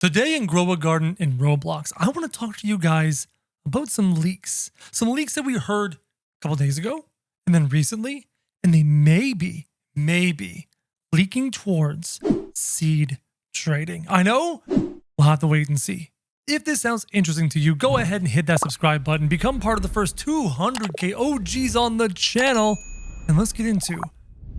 Today in Grow a Garden in Roblox, I want to talk to you guys about some leaks. Some leaks that we heard a couple days ago and then recently, and they may be leaking towards seed trading. I know, we'll have to wait and see. If this sounds interesting to you, go ahead and hit that subscribe button, become part of the first 200k OGs on the channel, and let's get into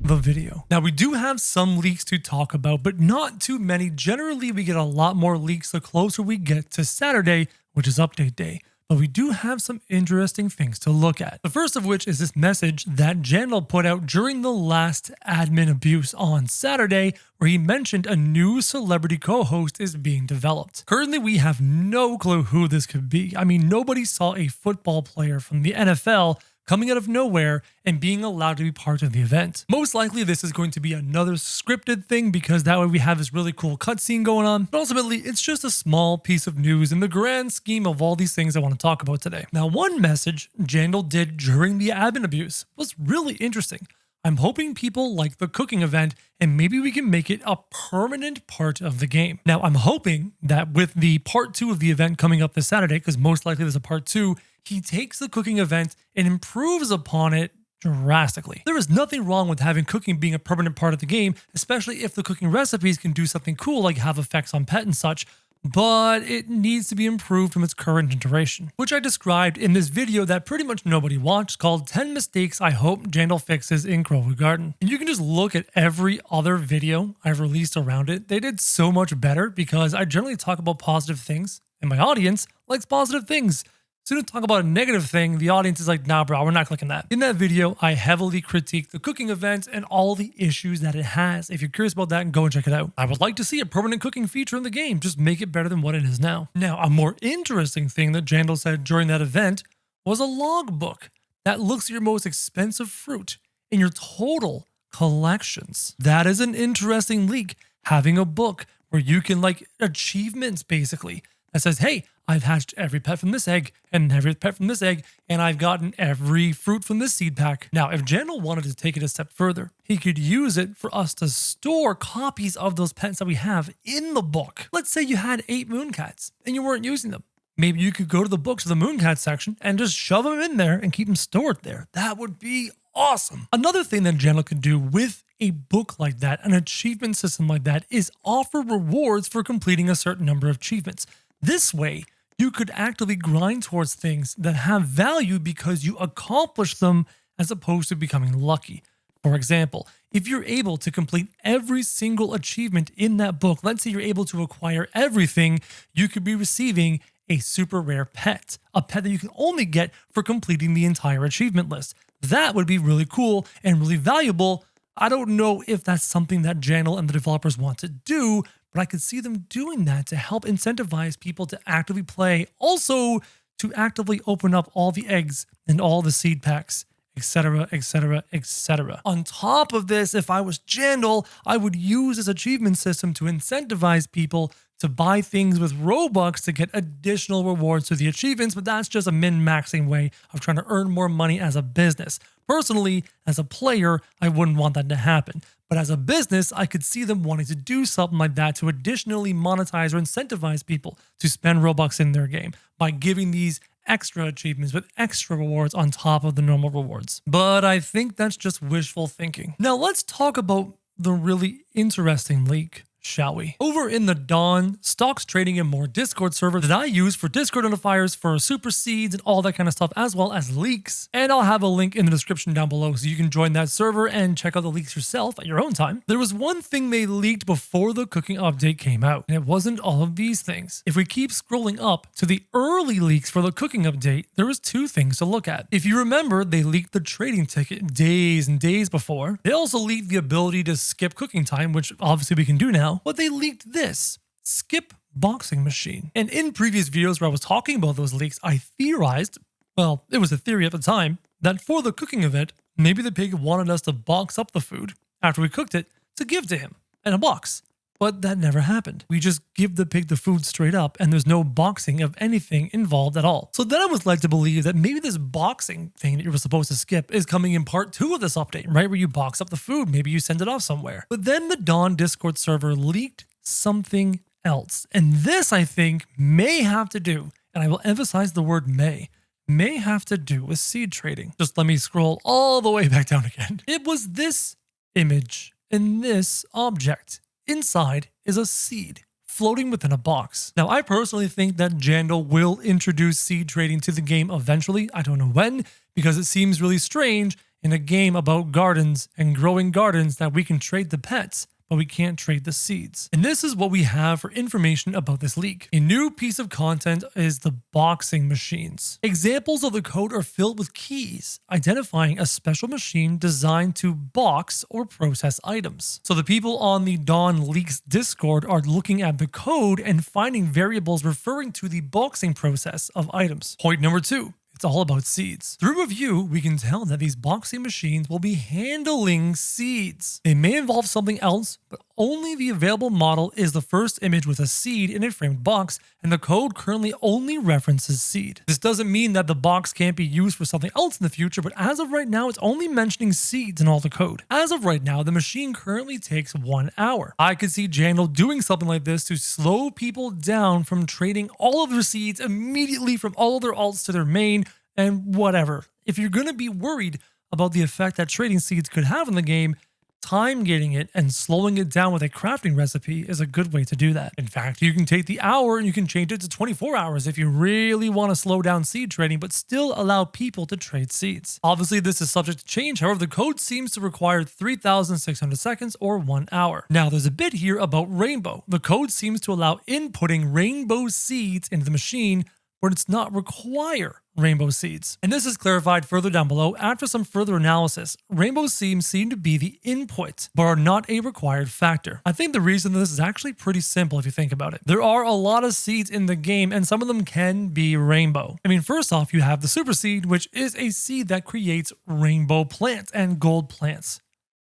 the video. Now, we do have some leaks to talk about, but not too many. Generally, we get a lot more leaks the closer we get to Saturday, which is update day. But we do have some interesting things to look at. The first of which is this message that Jandal put out during the last admin abuse on Saturday, where he mentioned a new celebrity co-host is being developed. Currently, we have no clue who this could be. I mean, nobody saw a football player from the NFL coming out of nowhere and being allowed to be part of the event. Most likely this is going to be another scripted thing because that way we have this really cool cutscene going on. But ultimately, it's just a small piece of news in the grand scheme of all these things I want to talk about today. Now, one message Jandal did during the admin abuse was really interesting. I'm hoping people like the cooking event and maybe we can make it a permanent part of the game. Now, I'm hoping that with the part 2 of the event coming up this Saturday, because most likely there's a part 2, he takes the cooking event and improves upon it drastically. There is nothing wrong with having cooking being a permanent part of the game, especially if the cooking recipes can do something cool like have effects on pet and such, but it needs to be improved from its current iteration, which I described in this video that pretty much nobody watched called 10 Mistakes I Hope Jandal Fixes in Grow a Garden. And you can just look at every other video I've released around it. They did so much better because I generally talk about positive things and my audience likes positive things. As soon as I talk about a negative thing, the audience is like, nah, bro, we're not clicking that. In that video, I heavily critiqued the cooking event and all the issues that it has. If you're curious about that, go and check it out. I would like to see a permanent cooking feature in the game. Just make it better than what it is now. Now, a more interesting thing that Jandal said during that event was a logbook that looks at your most expensive fruit in your total collections. That is an interesting leak, having a book where you can like achievements basically that says, hey, I've hatched every pet from this egg and every pet from this egg, and I've gotten every fruit from this seed pack. Now, if Jandal wanted to take it a step further, he could use it for us to store copies of those pets that we have in the book. Let's say you had 8 mooncats and you weren't using them. Maybe you could go to the books of the mooncat section and just shove them in there and keep them stored there. That would be awesome. Another thing that Jandal could do with a book like that, an achievement system like that, is offer rewards for completing a certain number of achievements. This way, you could actively grind towards things that have value because you accomplish them as opposed to becoming lucky. For example, if you're able to complete every single achievement in that book, let's say you're able to acquire everything, you could be receiving a super rare pet, a pet that you can only get for completing the entire achievement list. That would be really cool and really valuable. I don't know if that's something that Jandal and the developers want to do, but I could see them doing that to help incentivize people to actively play, also to actively open up all the eggs and all the seed packs, etc., etc., etc. On top of this, if I was Jandal, I would use this achievement system to incentivize people to buy things with Robux to get additional rewards through the achievements, but that's just a min-maxing way of trying to earn more money as a business. Personally, as a player, I wouldn't want that to happen. But as a business, I could see them wanting to do something like that to additionally monetize or incentivize people to spend Robux in their game by giving these extra achievements with extra rewards on top of the normal rewards. But I think that's just wishful thinking. Now let's talk about the really interesting leak, shall we? Over in the Dawn Stocks Trading and More Discord server that I use for Discord notifiers for super seeds and all that kind of stuff, as well as leaks. And I'll have a link in the description down below so you can join that server and check out the leaks yourself at your own time. There was one thing they leaked before the cooking update came out, and it wasn't all of these things. If we keep scrolling up to the early leaks for the cooking update, there was 2 things to look at. If you remember, they leaked the trading ticket days and days before. They also leaked the ability to skip cooking time, which obviously we can do now. But they leaked this, skip boxing machine. And in previous videos where I was talking about those leaks, I theorized, well, it was a theory at the time, that for the cooking event, maybe the pig wanted us to box up the food after we cooked it to give to him in a box. But that never happened. We just give the pig the food straight up and there's no boxing of anything involved at all. So then I was led to believe that maybe this boxing thing that you were supposed to skip is coming in part 2 of this update, right? Where you box up the food, maybe you send it off somewhere. But then the Dawn Discord server leaked something else. And this, I think, may have to do, and I will emphasize the word may have to do with seed trading. Just let me scroll all the way back down again. It was this image and this object. Inside is a seed floating within a box. Now, I personally think that Jandal will introduce seed trading to the game eventually. I don't know when, because it seems really strange in a game about gardens and growing gardens that we can trade the pets, but we can't trade the seeds. And this is what we have for information about this leak. A new piece of content is the boxing machines. Examples of the code are filled with keys, identifying a special machine designed to box or process items. So the people on the Dawn Leaks Discord are looking at the code and finding variables referring to the boxing process of items. Point number 2. It's all about seeds. Through review, we can tell that these boxing machines will be handling seeds. They may involve something else, but only the available model is the first image with a seed in a framed box, and the code currently only references seed. This doesn't mean that the box can't be used for something else in the future, but as of right now, it's only mentioning seeds in all the code. As of right now, the machine currently takes 1 hour. I could see Jandal doing something like this to slow people down from trading all of their seeds immediately from all of their alts to their main, and whatever. If you're going to be worried about the effect that trading seeds could have in the game, time gating it and slowing it down with a crafting recipe is a good way to do that. In fact, you can take the hour and you can change it to 24 hours if you really want to slow down seed trading, but still allow people to trade seeds. Obviously, this is subject to change. However, the code seems to require 3,600 seconds or 1 hour. Now, there's a bit here about rainbow. The code seems to allow inputting rainbow seeds into the machine, but it's not require rainbow seeds. And this is clarified further down below after some further analysis. Rainbow seeds seem to be the input, but are not a required factor. I think the reason this is actually pretty simple if you think about it. There are a lot of seeds in the game, and some of them can be rainbow. I mean, first off, you have the super seed, which is a seed that creates rainbow plants and gold plants.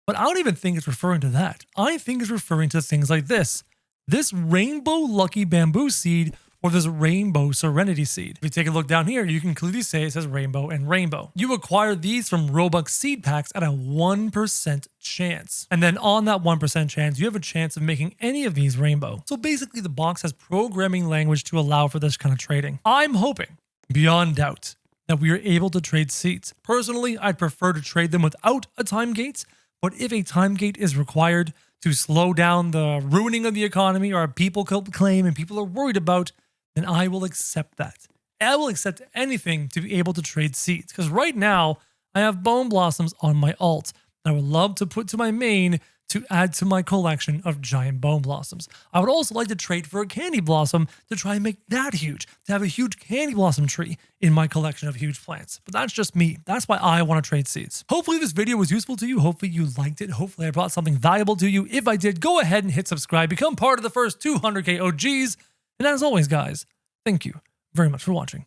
But I don't even think it's referring to that. I think it's referring to things like this. This rainbow lucky bamboo seed, or this rainbow serenity seed. If you take a look down here, you can clearly say it says rainbow and rainbow. You acquire these from Robux seed packs at a 1% chance. And then on that 1% chance, you have a chance of making any of these rainbow. So basically the box has programming language to allow for this kind of trading. I'm hoping, beyond doubt, that we are able to trade seeds. Personally, I'd prefer to trade them without a time gate, but if a time gate is required to slow down the ruining of the economy or people claim and people are worried about, then I will accept that. I will accept anything to be able to trade seeds. Because right now, I have bone blossoms on my alt that I would love to put to my main to add to my collection of giant bone blossoms. I would also like to trade for a candy blossom to try and make that huge, to have a huge candy blossom tree in my collection of huge plants. But that's just me. That's why I want to trade seeds. Hopefully this video was useful to you. Hopefully you liked it. Hopefully I brought something valuable to you. If I did, go ahead and hit subscribe. Become part of the first 200k OGs. And as always, guys, thank you very much for watching.